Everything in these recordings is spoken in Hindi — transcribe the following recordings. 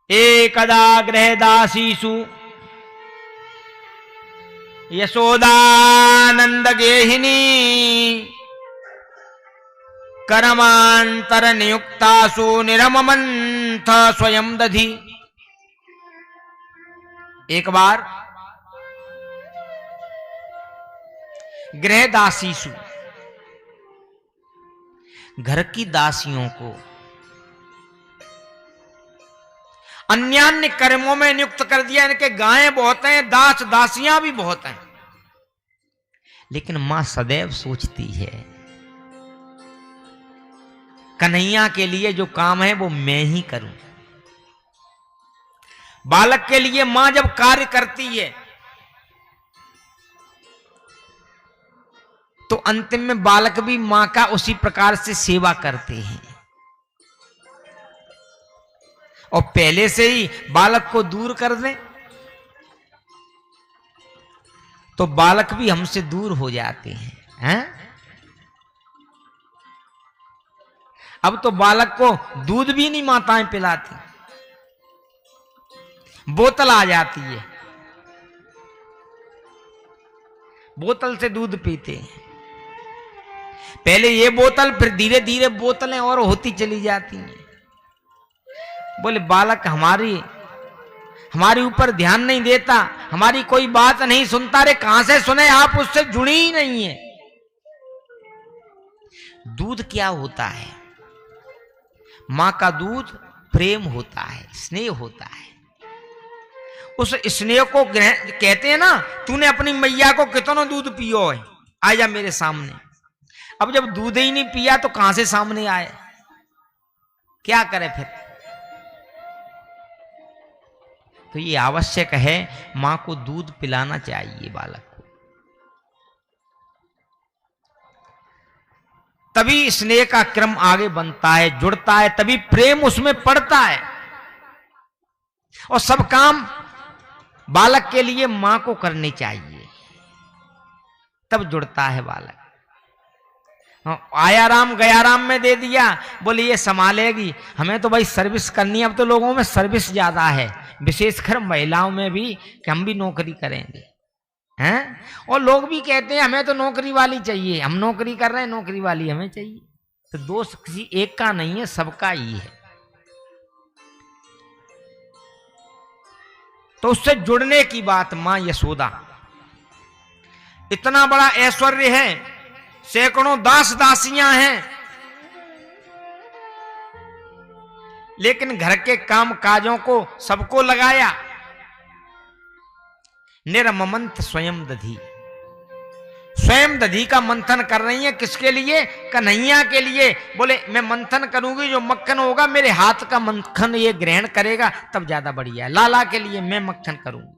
एकदा गृहदासीषु यशोदानंद गेहिनी कर्मांतर नियुक्तासु निरममंथ स्वयं दधी। एक बार गृहदासीषु, घर की दासियों को अन्यान्य कर्मों में नियुक्त कर दिया। इनके गायें बहुत हैं, दास दासियां भी बहुत हैं, लेकिन मां सदैव सोचती है कन्हैया के लिए जो काम है वो मैं ही करूं। बालक के लिए मां जब कार्य करती है तो अंतिम में बालक भी मां का उसी प्रकार से सेवा करते हैं। और पहले से ही बालक को दूर कर दें तो बालक भी हमसे दूर हो जाते हैं। अब तो बालक को दूध भी नहीं माताएं पिलाती, बोतल आ जाती है, बोतल से दूध पीते हैं। पहले ये बोतल, फिर धीरे धीरे बोतलें और होती चली जाती हैं। बोले बालक हमारी ऊपर ध्यान नहीं देता, हमारी कोई बात नहीं सुनता। रे कहां से सुने, आप उससे जुड़ी ही नहीं है। दूध क्या होता है? मां का दूध प्रेम होता है, स्नेह होता है। उस स्नेह को कहते हैं ना, तूने अपनी मैया को कितना दूध पियो है, आ जा मेरे सामने। अब जब दूध ही नहीं पिया तो कहां से सामने आए, क्या करे फिर? तो ये आवश्यक है, मां को दूध पिलाना चाहिए बालक को, तभी स्नेह का क्रम आगे बनता है, जुड़ता है, तभी प्रेम उसमें पड़ता है। और सब काम बालक के लिए मां को करने चाहिए, तब जुड़ता है बालक। आया राम गया राम में दे दिया, बोले ये संभालेगी, हमें तो भाई सर्विस करनी है। अब तो लोगों में सर्विस ज्यादा है, विशेषकर महिलाओं में भी, कि हम भी नौकरी करेंगे हैं। और लोग भी कहते हैं हमें तो नौकरी वाली चाहिए, हम नौकरी कर रहे हैं, नौकरी वाली हमें चाहिए। तो दोष किसी एक का नहीं है, सबका ही है। तो उससे जुड़ने की बात मां यशोदा, इतना बड़ा ऐश्वर्य है, सैकड़ों दास दासियां हैं, लेकिन घर के काम काजों को सबको लगाया। निरममंथ स्वयं दधी, स्वयं दधी का मंथन कर रही है। किसके लिए? कन्हैया के लिए। बोले मैं मंथन करूंगी, जो मक्खन होगा मेरे हाथ का मक्खन ये ग्रहण करेगा तब ज्यादा बढ़िया है। लाला के लिए मैं मक्खन करूंगी।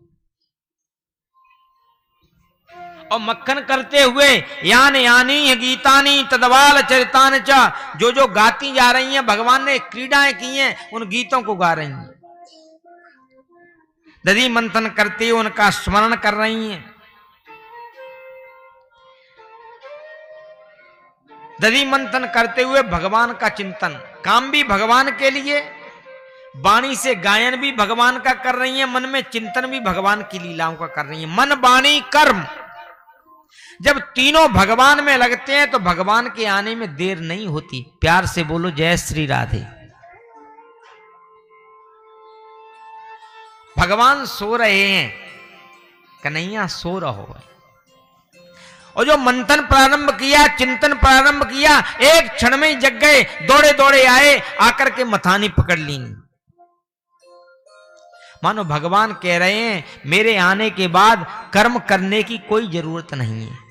और मक्खन करते हुए यान यानी गीतानी तदवाल चरितान चा, जो जो गाती जा रही हैं, भगवान ने क्रीडाएं की हैं, उन गीतों को गा रही हैं। दधी मंथन करते हुए उनका स्मरण कर रही हैं। दधी मंथन करते हुए भगवान का चिंतन, काम भी भगवान के लिए, वाणी से गायन भी भगवान का कर रही हैं, मन में चिंतन भी भगवान की लीलाओं का कर रही हैं। मन वाणी कर्म जब तीनों भगवान में लगते हैं तो भगवान के आने में देर नहीं होती। प्यार से बोलो जय श्री राधे। भगवान सो रहे हैं, कन्हैया सो रहो है। और जो मंथन प्रारंभ किया, चिंतन प्रारंभ किया, एक क्षण में ही जग गए, दौड़े दौड़े आए, आकर के मथानी पकड़ ली। मानो भगवान कह रहे हैं मेरे आने के बाद कर्म करने की कोई जरूरत नहीं है।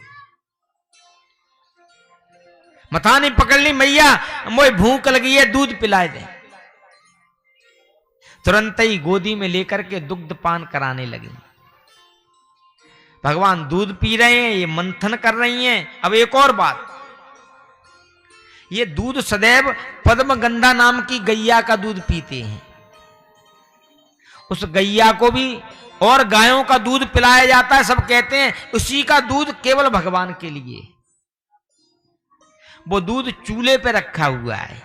मथानी पकड़ ली, मैया मुझे भूख लगी है, दूध पिलाए दे। तुरंत ही गोदी में लेकर के दुग्ध पान कराने लगी। भगवान दूध पी रहे हैं, ये मंथन कर रही हैं। अब एक और बात, ये दूध सदैव पद्मगंधा नाम की गैया का दूध पीते हैं। उस गैया को भी और गायों का दूध पिलाया जाता है। सब कहते हैं उसी का दूध केवल भगवान के लिए। वो दूध चूल्हे पे रखा हुआ है,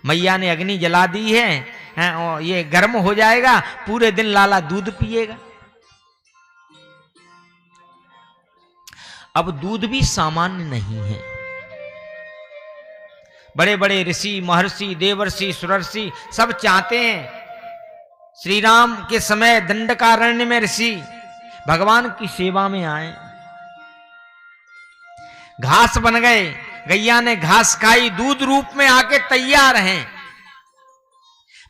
मैया ने अग्नि जला दी है, और ये गर्म हो जाएगा, पूरे दिन लाला दूध पिएगा। अब दूध भी सामान्य नहीं है। बड़े बड़े ऋषि, महर्षि, देवर्षि, सुरर्षि सब चाहते हैं श्री राम के समय दंडकारण्य में ऋषि भगवान की सेवा में आए। घास बन गए, गैया ने घास खाई, दूध रूप में आके तैयार हैं,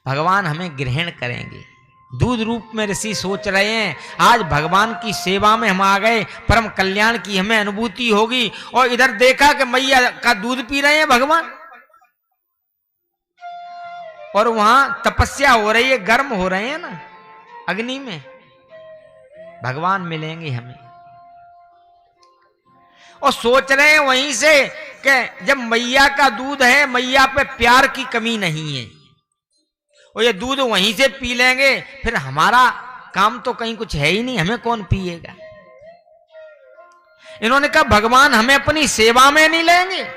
भगवान हमें ग्रहण करेंगे। दूध रूप में ऋषि सोच रहे हैं आज भगवान की सेवा में हम आ गए, परम कल्याण की हमें अनुभूति होगी। और इधर देखा कि मैया का दूध पी रहे हैं भगवान, और वहां तपस्या हो रही है, गर्म हो रहे हैं ना अग्नि में, भगवान मिलेंगे हमें। और सोच रहे हैं वहीं से कि जब मैया का दूध है, मैया पे प्यार की कमी नहीं है, और ये दूध वहीं से पी लेंगे, फिर हमारा काम तो कहीं कुछ है ही नहीं, हमें कौन पिएगा। इन्होंने कहा भगवान हमें अपनी सेवा में नहीं लेंगे,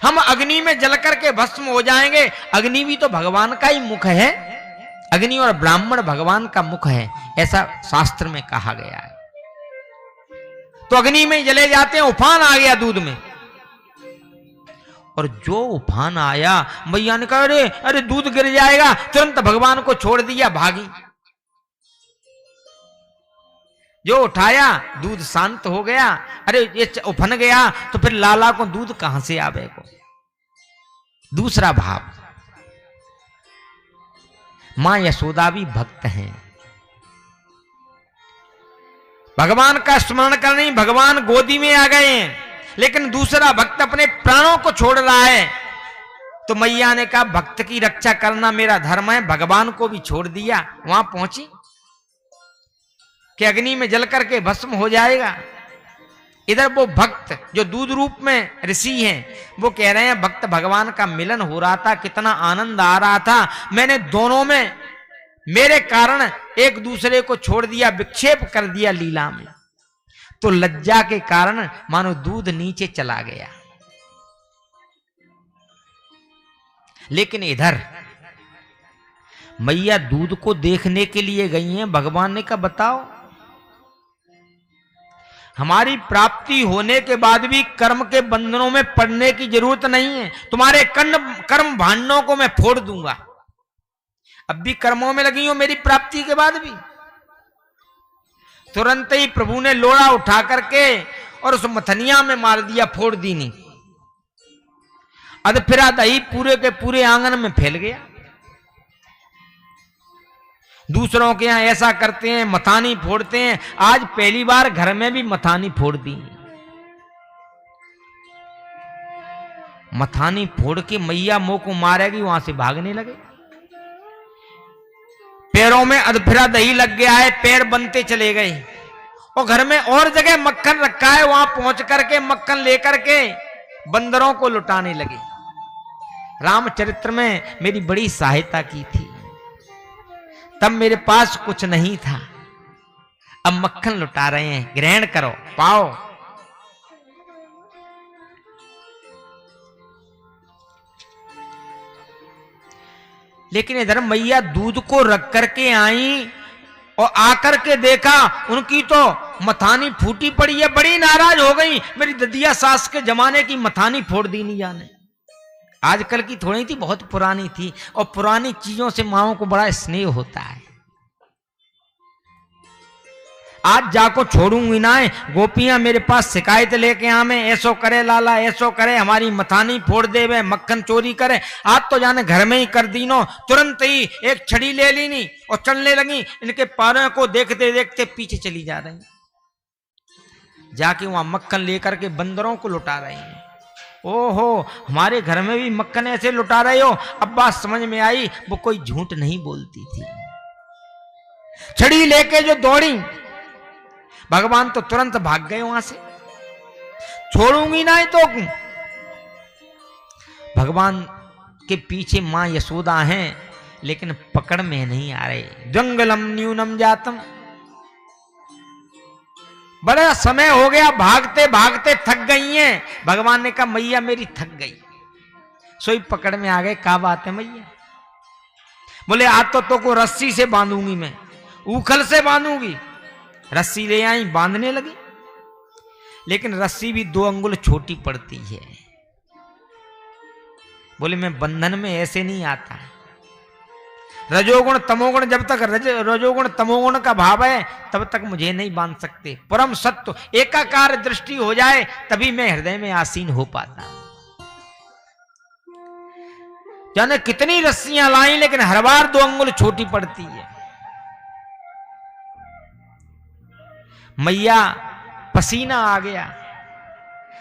हम अग्नि में जल करके भस्म हो जाएंगे। अग्नि भी तो भगवान का ही मुख है, अग्नि और ब्राह्मण भगवान का मुख है, ऐसा शास्त्र में कहा गया है। तो अग्नि में जले जाते हैं, उफान आ गया दूध में, और जो उफान आया मैया ने कहा अरे अरे दूध गिर जाएगा, तुरंत भगवान को छोड़ दिया, भागी। जो उठाया दूध शांत हो गया, अरे ये उफन गया तो फिर लाला को दूध कहां से आवेगा। दूसरा भाव, मां यशोदा भी भक्त हैं, भगवान का स्मरण कर नहीं, भगवान गोदी में आ गए हैं, लेकिन दूसरा भक्त अपने प्राणों को छोड़ रहा है। तो मैया ने कहा भक्त की रक्षा करना मेरा धर्म है, भगवान को भी छोड़ दिया। वहां पहुंची कि अग्नि में जल करके भस्म हो जाएगा। इधर वो भक्त जो दूध रूप में ऋषि हैं, वो कह रहे हैं भक्त भगवान का मिलन हो रहा था, कितना आनंद आ रहा था, मैंने दोनों में मेरे कारण एक दूसरे को छोड़ दिया, विक्षेप कर दिया लीला में, तो लज्जा के कारण मानो दूध नीचे चला गया। लेकिन इधर मैया दूध को देखने के लिए गई हैं। भगवान ने कहा बताओ, हमारी प्राप्ति होने के बाद भी कर्म के बंधनों में पड़ने की जरूरत नहीं है, तुम्हारे कर्म भांडों को मैं फोड़ दूंगा। अब भी कर्मों में लगी हो मेरी प्राप्ति के बाद भी। तुरंत ही प्रभु ने लोड़ा उठा करके और उस मथनिया में मार दिया, फोड़ दी नहीं। अधफिरा दही पूरे के पूरे आंगन में फैल गया। दूसरों के यहां ऐसा करते हैं, मथानी फोड़ते हैं, आज पहली बार घर में भी मथानी फोड़ दी। मथानी फोड़ के मैया मोह को मारेगी, वहां से भागने लगे। पैरों में अधफिरा दही लग गया है, पैर बनते चले गए, और घर में और जगह मक्खन रखा है, वहां पहुंच करके मक्खन लेकर के बंदरों को लुटाने लगे। रामचरित्र में मेरी बड़ी सहायता की थी, तब मेरे पास कुछ नहीं था, अब मक्खन लुटा रहे हैं, ग्रहण करो, पाओ। लेकिन इधर मैया दूध को रख करके आई और आकर के देखा उनकी तो मथानी फूटी पड़ी है, बड़ी नाराज हो गई, मेरी ददिया सास के जमाने की मथानी फोड़ दी नहीं जाने। आजकल की थोड़ी थी, बहुत पुरानी थी, और पुरानी चीजों से माओं को बड़ा स्नेह होता है। आज जाको छोड़ूंगी ना, गोपियां मेरे पास शिकायत लेके आवे, ऐसो करे लाला, ऐसो करे, हमारी मथानी फोड़ देवे, मक्खन चोरी करे। आज तो जाने घर में ही कर दी नो, तुरंत ही एक छड़ी ले ली नी और चलने लगी। इनके पैरों को देखते देखते पीछे चली जा रही, जाके वहां मक्खन लेकर के बंदरों को लुटा रही हैं। ओहो, हमारे घर में भी मक्खन ऐसे लुटा रहे हो। अब बात समझ में आई, वो कोई झूठ नहीं बोलती थी। छड़ी लेके जो दौड़ी, भगवान तो तुरंत भाग गए वहां से, छोड़ूंगी ना तो। भगवान के पीछे मां यशोदा हैं, लेकिन पकड़ में नहीं आ रहे। जंगलम न्यूनम जातम, बड़ा समय हो गया, भागते भागते थक गई हैं। भगवान ने कहा मैया मेरी थक गई, सोई पकड़ में आ गए। क्या बात है मैया? बोले आज तो को रस्सी से बांधूंगी, मैं ऊखल से बांधूंगी। रस्सी ले आई, बांधने लगी, लेकिन रस्सी भी 2 अंगुल छोटी पड़ती है। बोले मैं बंधन में ऐसे नहीं आता। रजोगुण तमोगुण, जब तक रजोगुण तमोगुण का भाव है तब तक मुझे नहीं बांध सकते। परम सत्य एकाकार दृष्टि हो जाए तभी मैं हृदय में आसीन हो पाता। जाने कितनी रस्सियां लाई, लेकिन हर बार 2 अंगुल छोटी पड़ती है। मैया पसीना आ गया,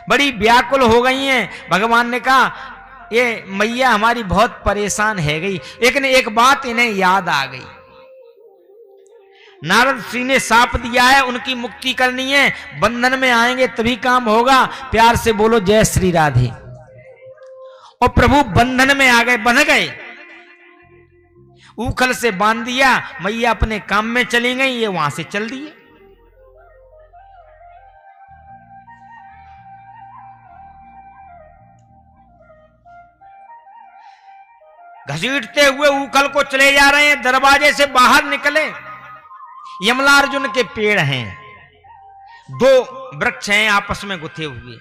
बड़ी व्याकुल हो गई हैं। भगवान ने कहा ये मैया हमारी बहुत परेशान है गई, लेकिन एक बात इन्हें याद आ गई। नारद श्री ने साप दिया है, उनकी मुक्ति करनी है, बंधन में आएंगे तभी काम होगा। प्यार से बोलो जय श्री राधे। और प्रभु बंधन में आ गए, बंध गए, ऊखल से बांध दिया। मैया अपने काम में चली गई, ये वहां से चल दिए। घसीटते हुए ऊखल को चले जा रहे हैं। दरवाजे से बाहर निकले, यमलार्जुन के पेड़ हैं, 2 वृक्ष हैं आपस में गुथे हुए,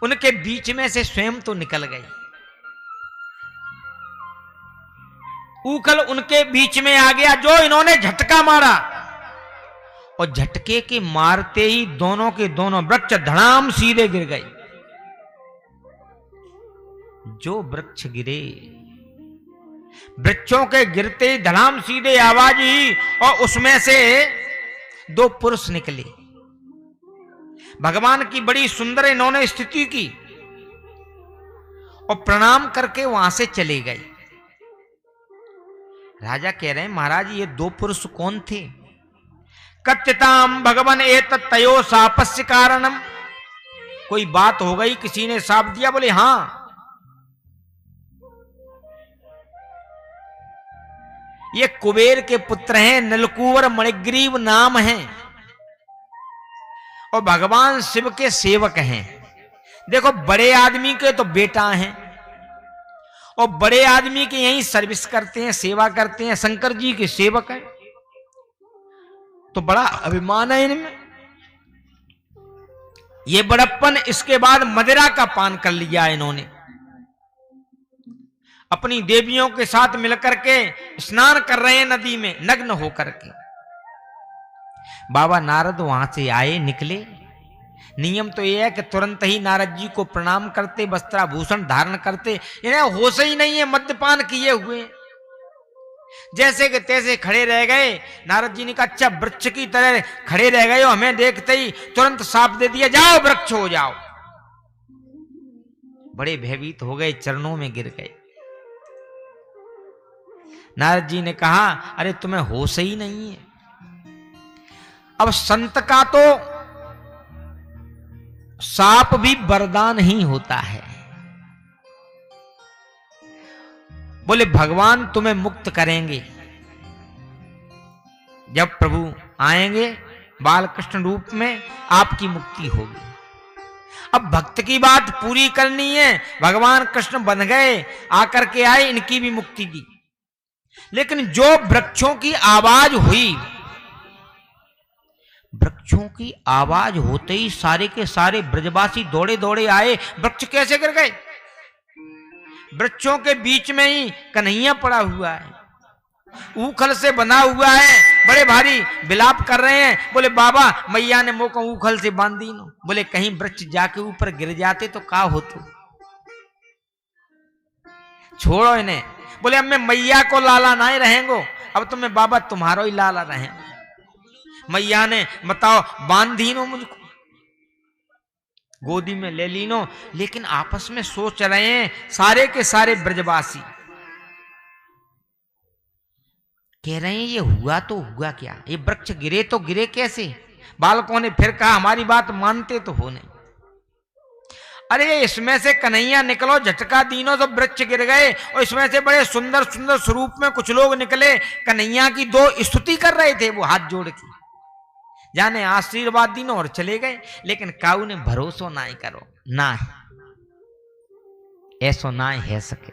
उनके बीच में से स्वयं तो निकल गए। ऊखल उनके बीच में आ गया, जो इन्होंने झटका मारा, और झटके के मारते ही दोनों के दोनों वृक्ष धड़ाम सीधे गिर गए। जो वृक्ष गिरे, वृक्षों के गिरते ही धड़ाम सीधे आवाज ही, और उसमें से 2 पुरुष निकले। भगवान की बड़ी सुंदर इन्होंने स्थिति की और प्रणाम करके वहां से चले गए। राजा कह रहे हैं महाराज ये 2 पुरुष कौन थे? कथ्यताम भगवान एतत् तयो शापस्य कारणम। कोई बात हो गई, किसी ने शाप दिया? बोले हां, ये कुबेर के पुत्र हैं, नीलकुंवर मणिग्रीव नाम है, और भगवान शिव के सेवक हैं। देखो बड़े आदमी के तो बेटा हैं, और बड़े आदमी के यहीं सर्विस करते हैं, सेवा करते हैं, शंकर जी के सेवक हैं, तो बड़ा अभिमान है इनमें। ये बड़प्पन, इसके बाद मदिरा का पान कर लिया इन्होंने, अपनी देवियों के साथ मिलकर के स्नान कर रहे हैं नदी में नग्न होकर के। बाबा नारद वहां से आए, निकले। नियम तो यह है कि तुरंत ही नारद जी को प्रणाम करते, वस्त्राभूषण धारण करते। इन्हें होश ही नहीं है, मद्यपान किए हुए, जैसे कि तैसे खड़े रह गए। नारद जी ने कहा अच्छा वृक्ष की तरह खड़े रह गए हो, हमें देखते ही तुरंत साप दे दिया, जाओ वृक्ष हो जाओ। बड़े भयभीत हो गए, चरणों में गिर गए। नारद जी ने कहा अरे तुम्हें होश ही नहीं है। अब संत का तो साप भी वरदान ही होता है। बोले भगवान तुम्हें मुक्त करेंगे, जब प्रभु आएंगे बालकृष्ण रूप में आपकी मुक्ति होगी। अब भक्त की बात पूरी करनी है, भगवान कृष्ण बन गए, आकर के आए, इनकी भी मुक्ति की। लेकिन जो वृक्षों की आवाज हुई, वृक्षों की आवाज होते ही सारे के सारे ब्रजवासी दौड़े दौड़े आए। वृक्ष कैसे गिर गए? वृक्षों के बीच में ही कन्हैया पड़ा हुआ है, ऊखल से बंधा हुआ है, बड़े भारी विलाप कर रहे हैं। बोले बाबा मैया ने मोको ऊखल से बांध दी नो। बोले कहीं वृक्ष जाके ऊपर गिर जाते तो का होतो, छोड़ो इन्हें। बोले अब मैं मैया को लाला नहीं रहेंगो, अब तो मैं बाबा तुम्हारो ही लाला रहे। मैया ने बताओ बांध दी नो, मुझको गोदी में ले ली नो। लेकिन आपस में सोच रहे हैं सारे के सारे ब्रजवासी, कह रहे हैं ये हुआ तो हुआ क्या, ये वृक्ष गिरे तो गिरे कैसे? बालकों ने फिर कहा हमारी बात मानते तो हो नहीं। अरे इसमें से कन्हैया निकलो, झटका दीनो तो वृक्ष गिर गए, और इसमें से बड़े सुंदर सुंदर स्वरूप में कुछ लोग निकले, कन्हैया की 2 स्तुति कर रहे थे वो हाथ जोड़ के, जाने आशीर्वाद दीनो और चले गए। लेकिन काऊ ने भरोसा ना ही करो, ना ऐसो ना है सके।